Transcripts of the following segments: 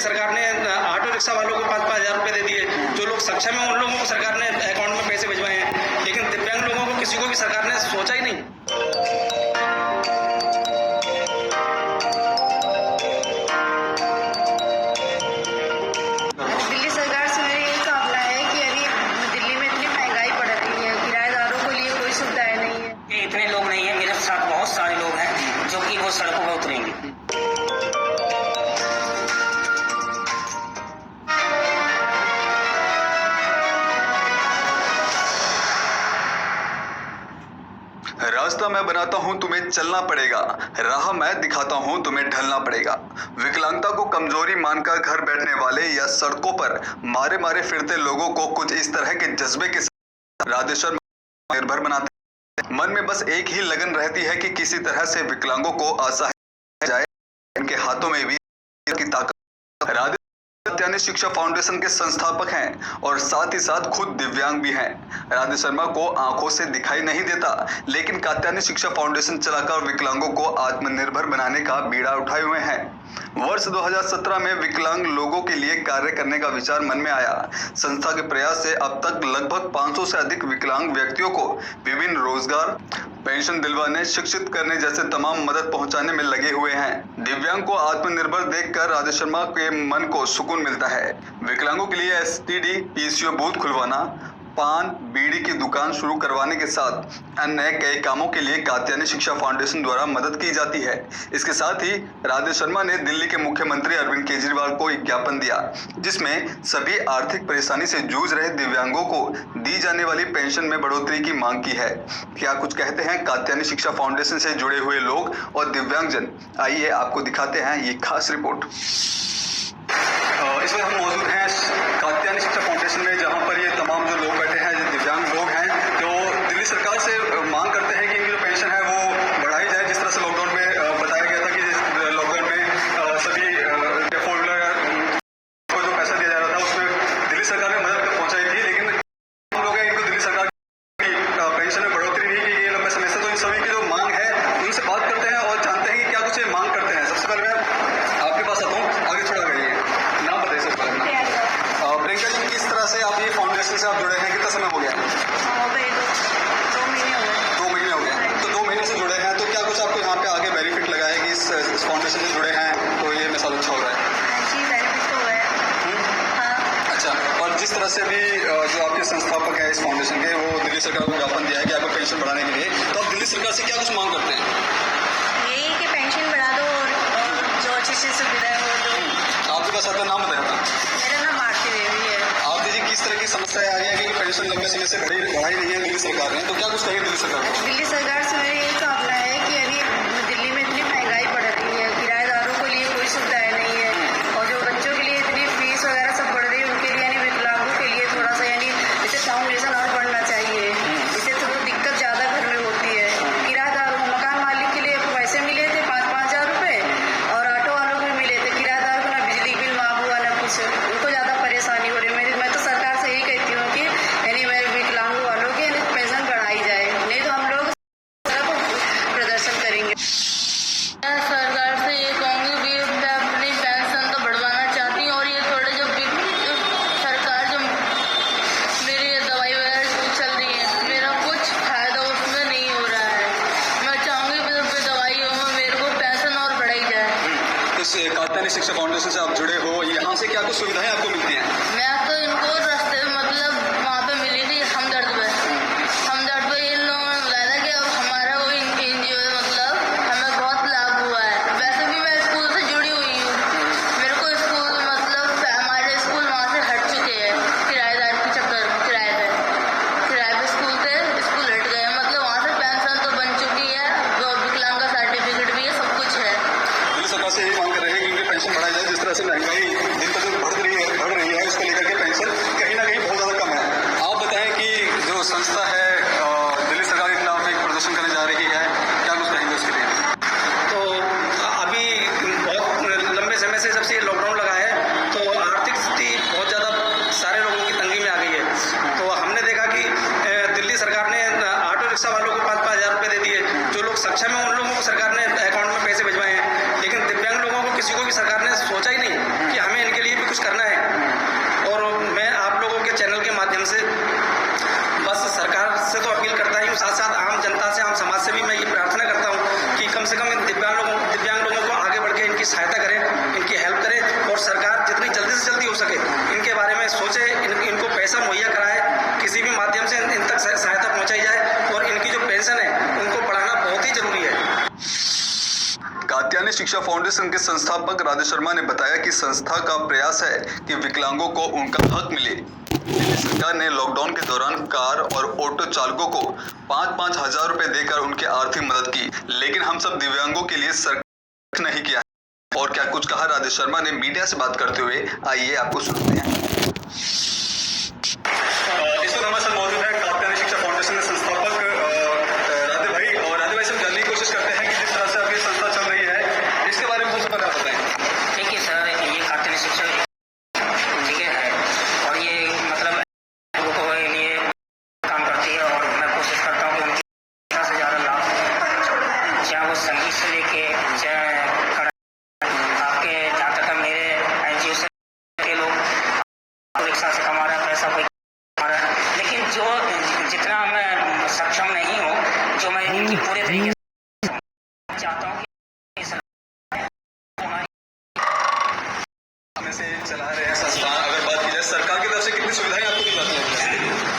सरकार ने auto rickshaw वालों को 5-5 हज़ार रुपये दे दिए। जो लोग सक्षम हैं उन लोगों को सरकार ने अकाउंट में पैसे भिजवाए हैं, लेकिन दिव्यांग लोगों को किसी को भी सरकार ने सोचा ही नहीं। दिल्ली सरकार से मेरा यही कामना है कि अभी दिल्ली में इतनी महंगाई बढ़ रही है, किराएदारों के लिए कोई सुविधाएं नहीं है। इतने लोग नहीं है, मेरे साथ बहुत सारे लोग हैं जो कि वो सड़कों पर उतरेंगे। रास्ता मैं बनाता हूं, तुम्हें चलना पड़ेगा। राह मैं दिखाता हूं, तुम्हें ढलना पड़ेगा। विकलांगता को कमजोरी मानकर घर बैठने वाले या सड़कों पर मारे मारे फिरते लोगों को कुछ इस तरह के जज्बे के साथ राधेश्वर निर्भर बनाते हैं। मन में बस एक ही लगन रहती है कि किसी तरह से विकलांगों को असहाय जाए। इनके हाथों में भी की ताकत। कात्यायनी शिक्षा फाउंडेशन के संस्थापक हैं और साथ ही साथ खुद दिव्यांग भी हैं। राधे शर्मा को आंखों से दिखाई नहीं देता, लेकिन कात्यायनी शिक्षा फाउंडेशन चलाकर विकलांगों को आत्मनिर्भर बनाने का बीड़ा उठाए हुए हैं। वर्ष 2017 में विकलांग लोगों के लिए कार्य करने का विचार मन में आया। संस्था के प्रयास से अब तक लगभग 500 से अधिक विकलांग व्यक्तियों को विभिन्न रोजगार, पेंशन दिलवाने, शिक्षित करने जैसे तमाम मदद पहुंचाने में लगे हुए हैं। दिव्यांग को आत्मनिर्भर देखकर राधे शर्मा के मन को सुकून मिलता है। विकलांगों के लिए एसटीडी पीसीओ बूथ खुलवाना, पान बीड़ी की दुकान शुरू करवाने के साथ अन्य कई कामों के लिए कात्यायनी शिक्षा फाउंडेशन द्वारा मदद की जाती है। इसके साथ ही राधे शर्मा ने दिल्ली के मुख्यमंत्री अरविंद केजरीवाल को एक ज्ञापन दिया, जिसमें सभी आर्थिक परेशानी से जूझ रहे दिव्यांगों को दी जाने वाली पेंशन में बढ़ोतरी की मांग की है। क्या कुछ कहते हैं कात्यायनी शिक्षा फाउंडेशन से जुड़े हुए लोग और दिव्यांगजन, आइए आपको दिखाते हैं ये खास रिपोर्ट। इसमें हम मौजूद हैं कात्यायनी शिक्षा फाउंडेशन में, जहां पर ये तमाम जो लोग बैठे हैं, जो दिव्यांग लोग हैं, जो दिल्ली सरकार से मांग करते हैं कि इनकी जो पेंशन है वो बढ़ाई जाए। जिस तरह से लॉकडाउन में बताया गया था कि लॉकडाउन में सभी फोर व्हीलर को जो पैसा दिया जा रहा था उसमें दिल्ली सरकार ने मदद पहुंचाई थी, लेकिन हम लोग हैं इनको दिल्ली सरकार की पेंशन में बढ़ोतरी नहीं की गई लंबे समय से। तो इन सभी की जो मांग है उनसे बात करते हैं और जानते हैं कि क्या कुछ ये मांग करते हैं। सबसे पहले मैं आपके पास आता हूँ, आगे थोड़ा करिए, नाम बताइए सबसे पहले। प्रियंका जी, किस तरह से आप ये फाउंडेशन से आप जुड़े हैं, कितना समय हो गया? हो गए 2 महीने हो गए। 2 महीने हो गए। तो 2 महीने से जुड़े हैं, तो क्या कुछ आपको यहाँ पे आगे बेनिफिट लगा है कि इस फाउंडेशन से जुड़े हैं तो ये मिसाल अच्छा हो रहा है? जी, बेनिफिट तो हुआ है। हाँ। अच्छा, और जिस तरह से भी जो आपके संस्थापक हैं इस फाउंडेशन के, वो दिल्ली सरकार को ज्ञापन दिया है कि आपको पेंशन बढ़ाने के लिए, तो आप दिल्ली सरकार से क्या कुछ मांग करते हैं? यही कि पेंशन बढ़ा दो और जो अच्छी अच्छी सुविधाएं हो दो। आपके पास आता नाम बताया था? मेरा नाम आरती देवी है। आप दीजिए, किस तरह की समस्या आ रही है कि पेंशन लंबे समय से बढ़ाई नहीं है दिल्ली सरकार ने, तो क्या कुछ कहिए दिल्ली सरकार को? दिल्ली सरकार से मेरा यही कामना है कि अभी दिल्ली में इतनी महंगाई बढ़ रही है, किराएदारों के लिए कोई सुविधाएं नहीं है, और जो बच्चों के लिए इतनी फीस वगैरह सब बढ़ रही है, उनके लिए यानी विकलांगों के लिए थोड़ा सा यानी जैसे फाउंडेशन और बढ़ना चाहिए। इससे तो दिक्कत ज्यादा घर में होती है। किराएदारों, मकान मालिक के लिए पैसे मिले थे 5-5 हज़ार रुपए, और ऑटो वालों को भी मिले थे। किराएदार को ना बिजली बिल माफ हुआ ना कुछ, उनको ज्यादा परेशानी हो रही है। मैं तो सरकार से यही कहती हूँ कि यानी मेरे विकलांग वालों की पेंशन बढ़ाई जाए, नहीं तो हम लोग प्रदर्शन करेंगे। सरकार से ये कहूँगी कि मैं अपनी पेंशन तो बढ़वाना चाहती हूँ, और ये थोड़े जो सरकार जो मेरी ये दवाई वगैरह चल रही है, मेरा कुछ फायदा उसमें नहीं हो रहा है। मैं चाहूँगी कि दवाइयों में मेरे को पेंशन और बढ़ाई जाए। इस कात्यायनी शिक्षा फाउंडेशन से आप जुड़े हो, यहाँ से क्या कुछ सुविधाएं आपको मिलती हैं? मैं तो इनको रास्ते में मतलब वहाँ पे मिली थी हमदर्द पे इन लोगों ने बताया था कि अब हमारा वो एनजीओ है, मतलब हमें बहुत लाभ हुआ है। वैसे भी मैं स्कूल से जुड़ी हुई हूँ, मेरे को स्कूल मतलब हमारे स्कूल वहाँ से हट चुके हैं किराएदार के चक्कर में। किराए पे स्कूल हट गए, मतलब वहाँ से पेंशन तो बन चुकी है, वो विकलांग का सर्टिफिकेट भी है, सब कुछ है। दिल्ली सरकार से यही मांग कर रहे हैं कि इनकी पेंशन बढ़ाई जाए। जिस तरह से महंगाई दिन पर दिन बढ़ रही है, उसको लेकर के पेंशन कहीं ना कहीं बहुत ज्यादा कम है। आप बताएं कि जो संस्था है दिल्ली सरकार के खिलाफ एक प्रदर्शन करने जा रही है, क्या कुछ कहेंगे उसके लिए? तो अभी बहुत लंबे समय से जब से लॉकडाउन लगा है, तो आर्थिक स्थिति बहुत ज़्यादा सारे लोगों की तंगी में आ गई है। तो हमने देखा कि दिल्ली सरकार ने ऑटो रिक्शा वालों को 5-5 हज़ार रुपये दे दिए। जो लोग सक्षम हैं उन लोगों को सरकार ने अकाउंट में पैसे भिजवाए हैं, लेकिन दिव्यांग लोगों को किसी को भी सरकार ने सोचा ही नहीं कि हमें इनके लिए भी कुछ करना है। और मैं आप लोगों के चैनल के माध्यम से बस सरकार से तो अपील करता ही हूँ, साथ साथ आम जनता से, आम समाज से भी मैं ये प्रार्थना करता हूँ कि कम से कम इन दिव्यांग लोगों को आगे बढ़ के इनकी सहायता करें, इनकी हेल्प करें, और सरकार जितनी जल्दी से जल्दी हो सके इनके बारे में सोचे, इनको पैसा मुहैया कराए, किसी भी माध्यम से इन तक सहायता पहुँचाई जाए, और इनकी जो पेंशन है उनको बढ़ाना बहुत ही जरूरी है। कात्यायनी शिक्षा फाउंडेशन के संस्थापक राधे शर्मा ने बताया कि संस्था का प्रयास है कि विकलांगों को उनका हक मिले। सरकार ने लॉकडाउन के दौरान कार और ऑटो चालकों को 5-5 हजार रुपए देकर उनकी आर्थिक मदद की, लेकिन हम सब दिव्यांगों के लिए सरकार नहीं किया है। और क्या कुछ कहा राधे शर्मा ने मीडिया से बात करते हुए, आइए आपको सुनते हैं। इस वक्त हमारे साथ मौजूद है कात्यायनी शिक्षा फाउंडेशन के संस्थापक राधे भाई, और राधे भाई से जानने की कोशिश करते हैं कि जिस तरह से आपकी संस्था चल रही है इसके बारे में कुछ पता बताएं। देखिए सर, ये कात्यायनी शिक्षा जगह है और ये मतलब लोगों को लिए काम करती है, और मैं कोशिश करता हूँ कि उनकी ज़्यादा से ज़्यादा लाभ, चाहे वो संगीत से लेके चाहे आपके जहाँ तक मेरे NGO से के लोग रिक्शा से कमा रहा है पैसा, कोई कमा रहा है, लेकिन जो जितना मैं सक्षम नहीं हूँ, जो मैं इनकी पूरे तरीके से चाहता हूँ कि में से चला रहे हैं संस्थान। अगर बात की जाए सरकार की तरफ से कितनी सुविधाएं आपको दी जाती हैं?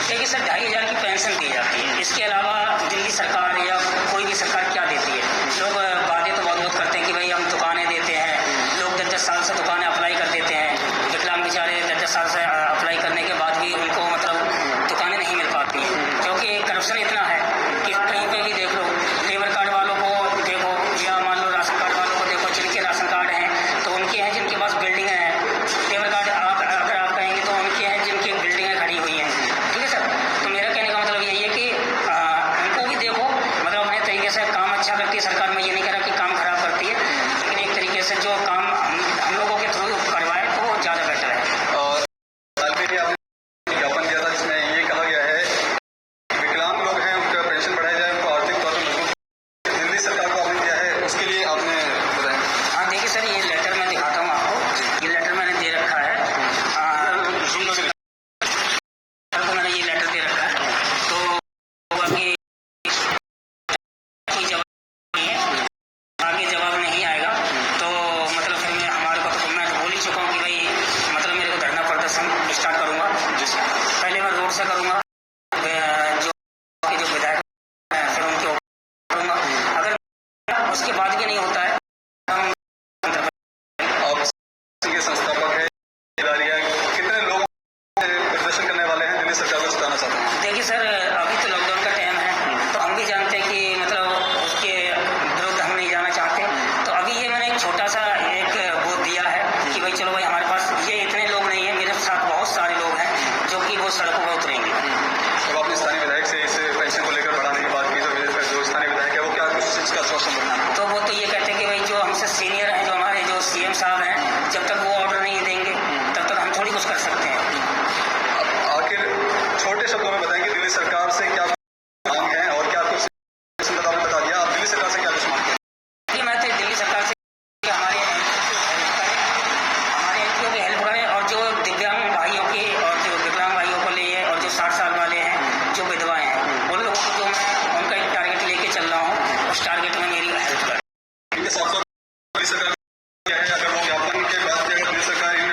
देखिए सर, 2,500 की पेंशन दी जाती है। इसके अलावा दिल्ली सरकार या कोई भी सरकार क्या देती है, लोग वादे तो बहुत करते हैं कि भाई हम दुकानें देते हैं, लोग 10-10 साल से दुकानें अप्लाई कर देते हैं, विकलांग बेचारे 10-10 साल से अप्लाई करने के बाद भी उनको मतलब दुकानें नहीं मिल पाती हैं, क्योंकि करप्शन इतना है कि कहीं पे भी देख लो, लेबर कार्ड वालों को देखो या मान लो राशन कार्ड वालों को देखो, जिनके राशन कार्ड हैं तो उनके हैं, जिनके पास बिल्डिंग है, लेबर कार्ड अगर आप कहेंगे तो उनके हैं जिनकी बिल्डिंगें खड़ी हुई हैं। ठीक है सर, तो मेरा कहने का मतलब यही है कि उनको भी देखो, मतलब अपने तरीके से काम अच्छा करती है सरकार। मैं ये नहीं कह रहा कि काम खराब करती है, लेकिन एक तरीके से जो काम हम लोगों के थ्रू करवाए तो वो ज़्यादा बेटर है। और हाल में ही आपने विज्ञापन दिया था जिसमें ये कहा गया है कि विकलांग लोग हैं उनका पेंशन बढ़ाया जाए, उनको आर्थिक तौर पर मजबूत। दिल्ली सरकार को आपने दिया है, उसके लिए आपने बताया। हाँ देखिए सर, ये लेटर मैं दिखाता हूँ आपको, ये लेटर मैंने दे रखा है, तो मैंने ये लेटर दे रखा है, तो आगे कोई जवाब नहीं है, आगे जवाब नहीं आएगा तो मतलब फिर मैं हमारे को तो मैं बोल ही चुका हूँ कि भाई मतलब मेरे को धरना प्रदर्शन स्टार्ट करूँगा। पहले मैं रोड से करूँगा, जो विधायक हैं फिर उनके ऊपर करूँगा, अगर उसके बाद भी नहीं होता है हम आप के संस्थापक हैं, कितने लोग प्रदर्शन करने वाले हैं दिल्ली सरकार को जिताना चाहते हैं? देखिए सर, अभी तो लॉकडाउन का टाइम है, तो हम भी जानते हैं कि मतलब उसके विरुद्ध हम नहीं जाना चाहते, तो अभी ये मैंने एक छोटा सा एक वो दिया है कि भाई चलो भाई हमारे पास ये इतने लोग नहीं है, मेरे साथ बहुत सारे लोग हैं जो कि वो सड़कों पर उतरेंगे। तो आपने स्थानीय विधायक से इस पेंशन को लेकर बढ़ाने की बात की, जो स्थानीय विधायक है वो क्या कुछ इसका आश्वासन देना है? तो वो तो ये कहते हैं कि भाई जो हमसे सीनियर हैं, जो हमारे जो CM साहब हैं, जब तक वो ऑर्डर नहीं देंगे तब तक हम थोड़ी कुछ कर सकते हैं। आखिर छोटे शब्दों में बताएं कि दिल्ली सरकार से क्या मांग है और क्या कुछ आपने बता दिया, आप दिल्ली सरकार से क्या कुछ मांगते हैं? कि मैं तो दिल्ली सरकार से कि हमारे NGO की हेल्प करें, और जो दिव्यांग भाइयों की और जो विकलांग भाइयों को लिए और जो 60 साल वाले हैं, जो विधवाएं हैं, उन लोगों को जो मैं उनका एक टारगेट लेके चल रहा हूँ, उस टारगेट में मेरी हेल्प करें। इनके साथ साथ दिल्ली सरकार क्या है, अगर वो ज्ञापन के बाद अगर दिल्ली सरकार इन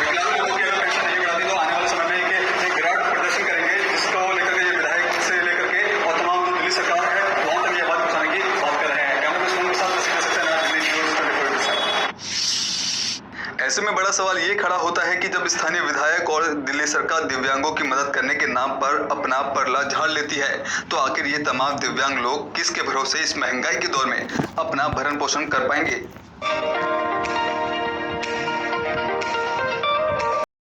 विकलांग लोगों की अगर पेंशन नहीं बढ़ाती तो आने वाले समय में एक विराट प्रदर्शन करेंगे, जिसको लेकर के ये विधायक से लेकर के और तमाम जो दिल्ली सरकार है वहां तक ये बात पहुंचाने की बात कर रहे हैं। कैमरा पर्सन के साथ नसीब सकते हैं, दिल्ली न्यूज़ 24/7। ऐसे में बड़ा सवाल ये खड़ा होता है कि जब स्थानीय विधायक और दिल्ली सरकार दिव्यांगों की मदद करने के नाम पर अपना परला झाड़ लेती है, तो आखिर ये तमाम दिव्यांग लोग किसके भरोसे इस महंगाई के दौर में अपना भरण पोषण कर पाएंगे?